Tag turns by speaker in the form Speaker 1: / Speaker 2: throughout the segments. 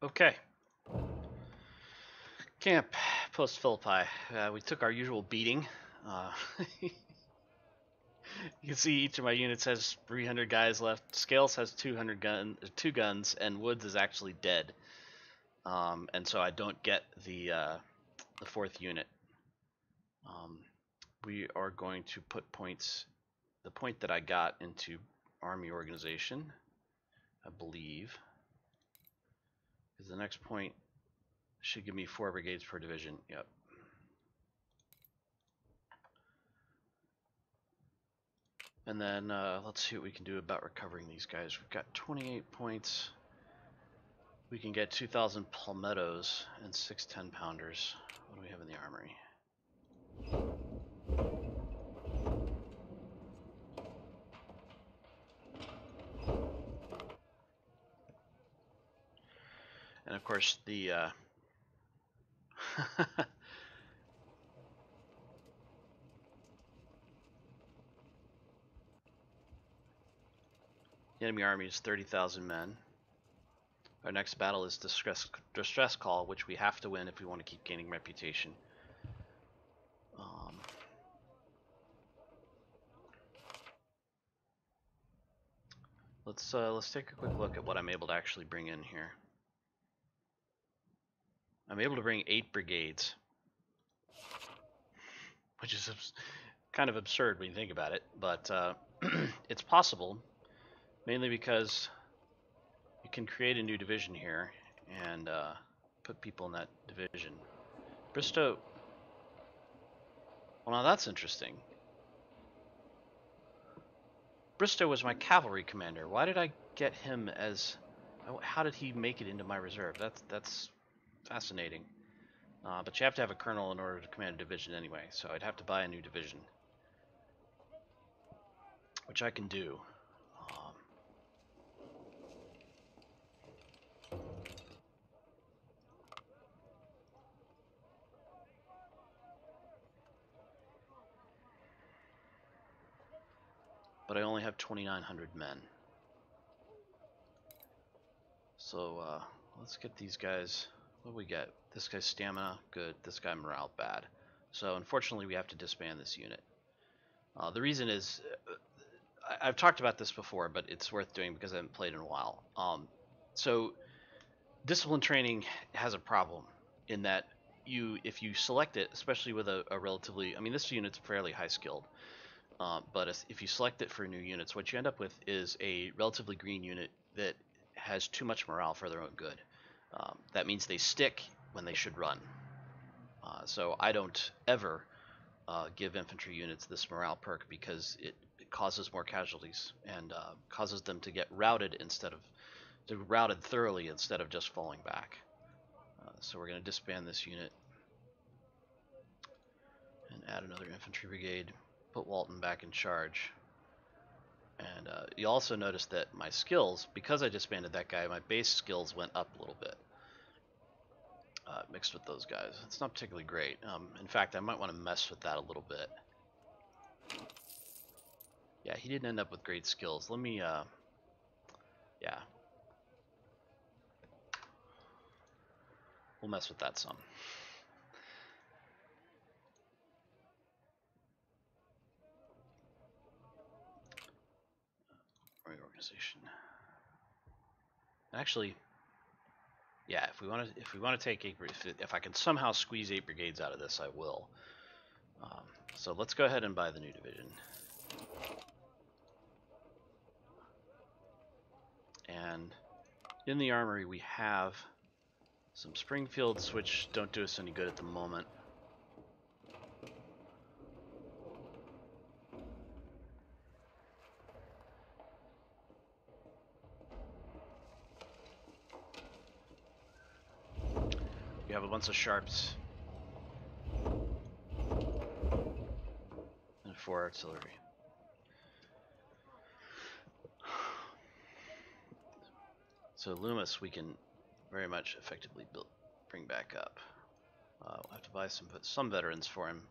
Speaker 1: Okay. Camp, post-Phillipi. We took our usual beating. You can see each of my units has 300 guys left. Scales has 2 guns, and Woods is actually dead. And so I don't get the 4th unit. We are going to put the point that I got into army organization, I believe, because the next point should give me 4 brigades per division. Yep. And then let's see what we can do about recovering these guys. We've got 28 points. We can get 2,000 palmettos and 6 10-pounders. What do we have in the armory? And of course the the enemy army is 30,000 men. Our next battle is distress call, which we have to win if we want to keep gaining reputation. Let's take a quick look at what I'm able to actually bring in here. I'm able to bring 8 brigades, which is kind of absurd when you think about it, but it's possible, mainly because you can create a new division here and put people in that division. Bristow, well, now that's interesting. Bristow was my cavalry commander. Why did I get him as... How did he make it into my reserve? That's fascinating. But you have to have a colonel in order to command a division anyway, so I'd have to buy a new division, which I can do. But I only have 2,900 men. So let's get these guys. What do we get? This guy's stamina, good. This guy morale, bad. So unfortunately we have to disband this unit. The reason is, I've talked about this before, but it's worth doing because I haven't played in a while. So discipline training has a problem in that if you select it, especially with a relatively, I mean, this unit's fairly high skilled, but if you select it for new units, what you end up with is a relatively green unit that has too much morale for their own good. That means they stick when they should run. So I don't ever give infantry units this morale perk because it causes more casualties and causes them to get routed thoroughly instead of just falling back. So we're going to disband this unit and add another infantry brigade, put Walton back in charge. And you also notice that my skills, because I disbanded that guy, my base skills went up a little bit. Mixed with those guys. It's not particularly great. In fact, I might want to mess with that a little bit. Yeah, he didn't end up with great skills. Let me, yeah. We'll mess with that some. Reorganization. Actually, yeah, if we want to take 8, if I can somehow squeeze 8 brigades out of this, I will. So let's go ahead and buy the new division. And in the armory we have some Springfields, which don't do us any good at the moment. We have a bunch of Sharps and 4 artillery. So Loomis we can very much effectively bring back up. We'll have to buy some veterans for him,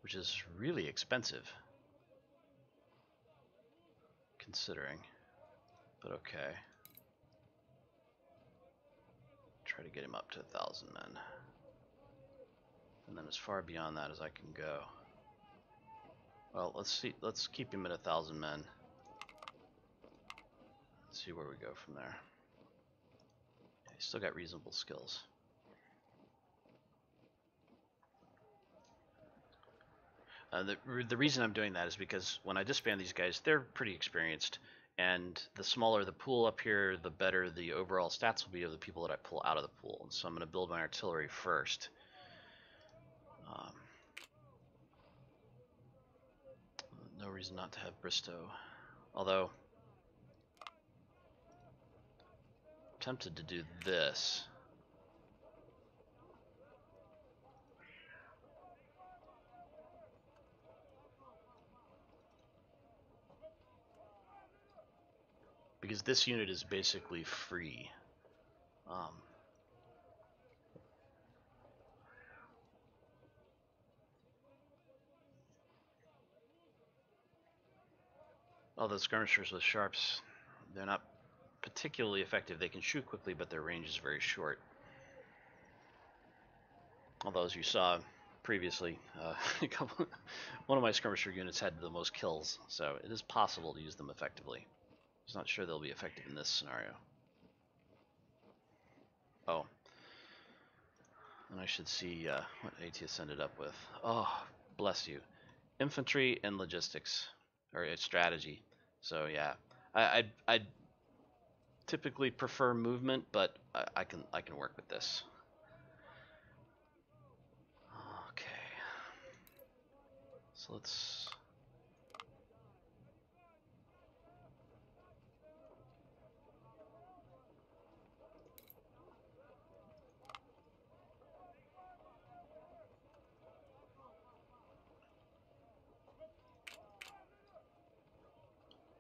Speaker 1: which is really expensive considering, but okay. try to get him up to 1,000 men. And then as far beyond that as I can go. Well, let's keep him at 1,000 men. Let's see where we go from there. Yeah, he's still got reasonable skills. The reason I'm doing that is because when I disband these guys, they're pretty experienced, and the smaller the pool up here, the better the overall stats will be of the people that I pull out of the pool. And so I'm going to build my artillery first. No reason not to have Bristow, although I'm tempted to do this. Because this unit is basically free. Although skirmishers with sharps, they're not particularly effective. They can shoot quickly, but their range is very short. Although, as you saw previously, one of my skirmisher units had the most kills, so it is possible to use them effectively. I'm just not sure they'll be effective in this scenario. Oh. And I should see what ATS ended up with. Oh, bless you. Infantry and logistics, or strategy. So yeah, I'd typically prefer movement, but I can work with this. Okay. So let's...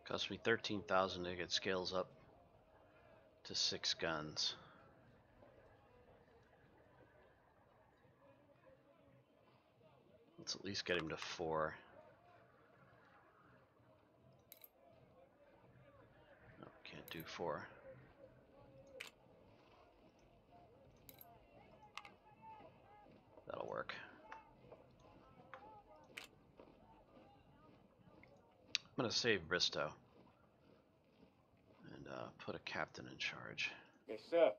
Speaker 1: Cost me 13,000 to get scales up to 6 guns. Let's at least get him to 4. No, can't do 4. That'll work. I'm gonna save Bristow and put a captain in charge.
Speaker 2: Yes, sir.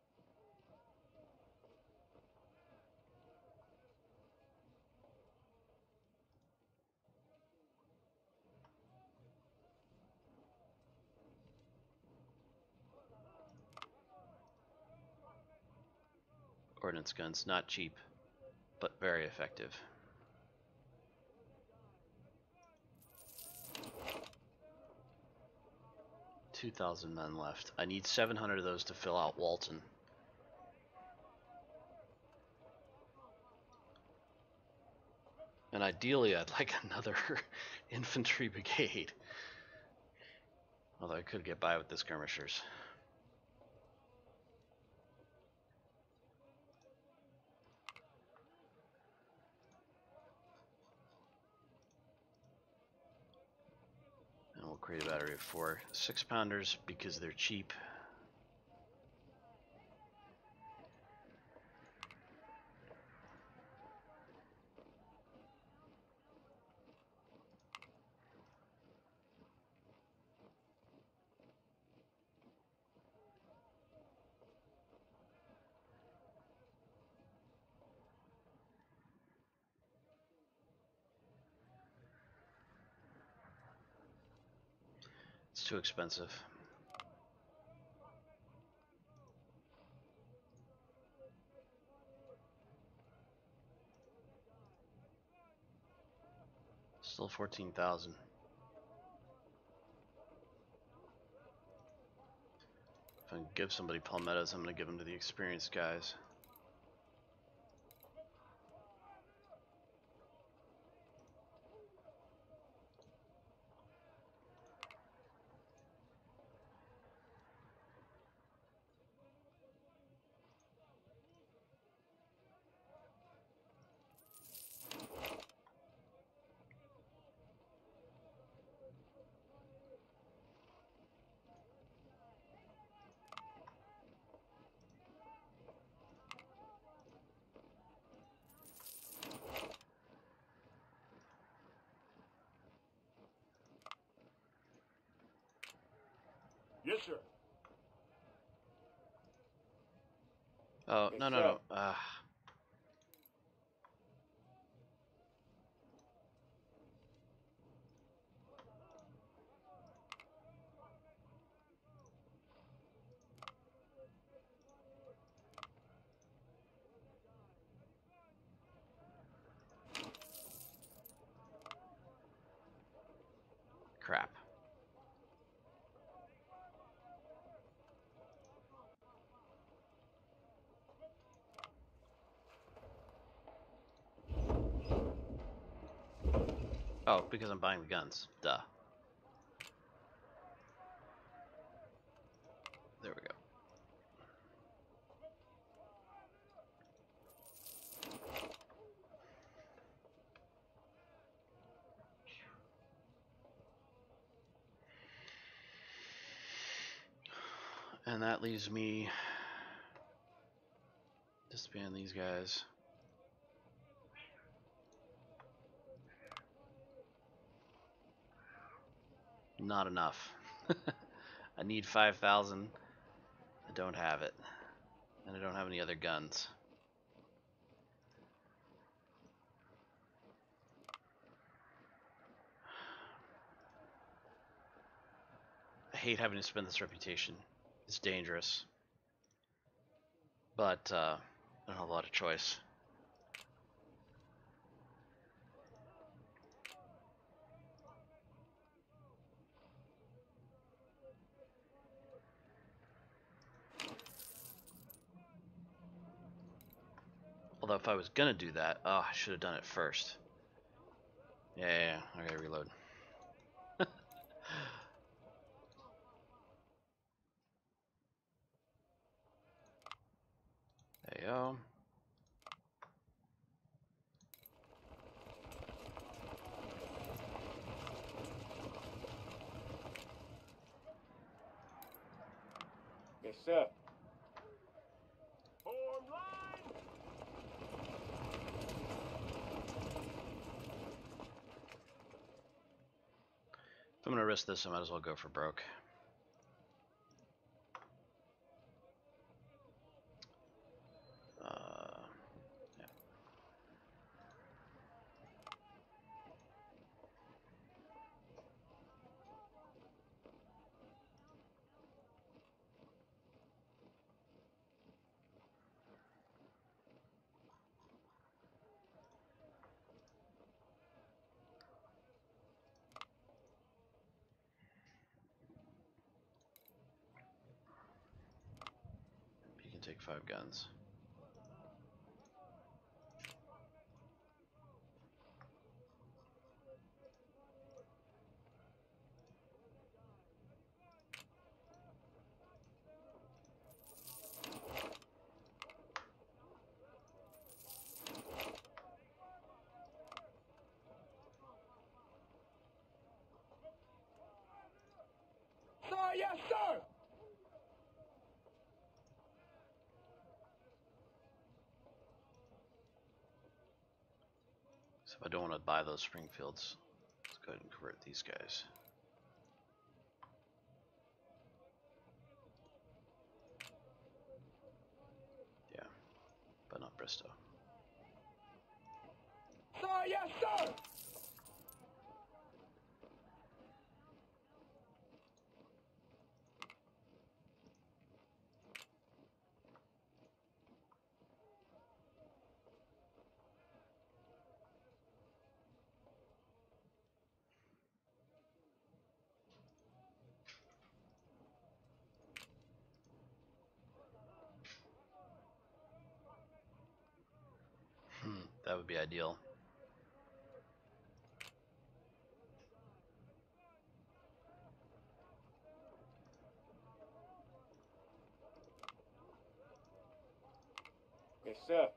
Speaker 1: Ordnance guns, not cheap, but very effective. $2,000 men left. I need 700 of those to fill out Walton. And ideally, I'd like another infantry brigade. Although I could get by with the skirmishers. And we'll create a battery of 4 6-pounders because they're cheap. It's too expensive. Still 14,000. If I can give somebody palmettos, I'm going to give them to the experienced guys. Oh,
Speaker 2: Yes,
Speaker 1: no, no,
Speaker 2: sir.
Speaker 1: no. Crap. Oh, because I'm buying the guns. Duh. There we go. And that leaves me disband these guys. Not enough. I need 5,000. I don't have it. And I don't have any other guns. I hate having to spend this reputation. It's dangerous. But I don't have a lot of choice. Although if I was gonna do that, oh, I should have done it first. Yeah, I gotta reload. There you go.
Speaker 2: Yes, sir.
Speaker 3: Form line!
Speaker 1: If I'm gonna risk this, I might as well go for broke. Yeah. You can take 5 guns.
Speaker 2: Sir, yes, sir.
Speaker 1: So if I don't want to buy those Springfields, let's go ahead and convert these guys. Yeah, but not Bristow.
Speaker 2: Sir, yes, sir.
Speaker 1: That would be ideal.
Speaker 2: Yes, sir.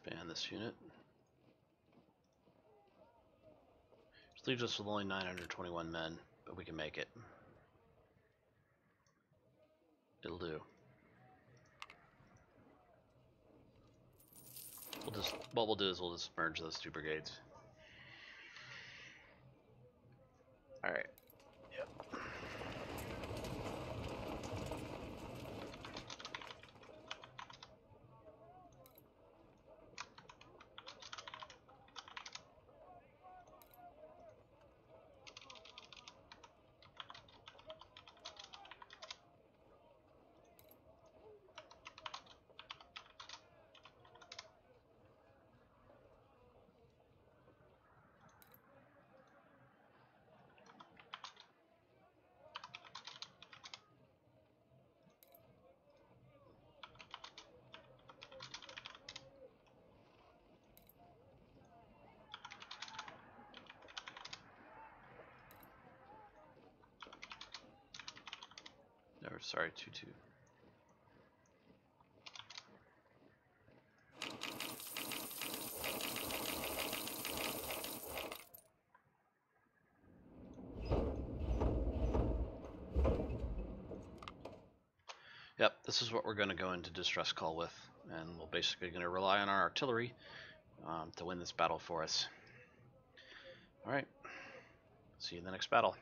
Speaker 1: Expand this unit. This leaves us with only 921 men, but we can make it. It'll do. What we'll do is we'll just merge those two brigades. All right. Yep. No, sorry, 2-2. Yep, this is what we're going to go into distress call with, and we're basically going to rely on our artillery to win this battle for us. Alright, see you in the next battle.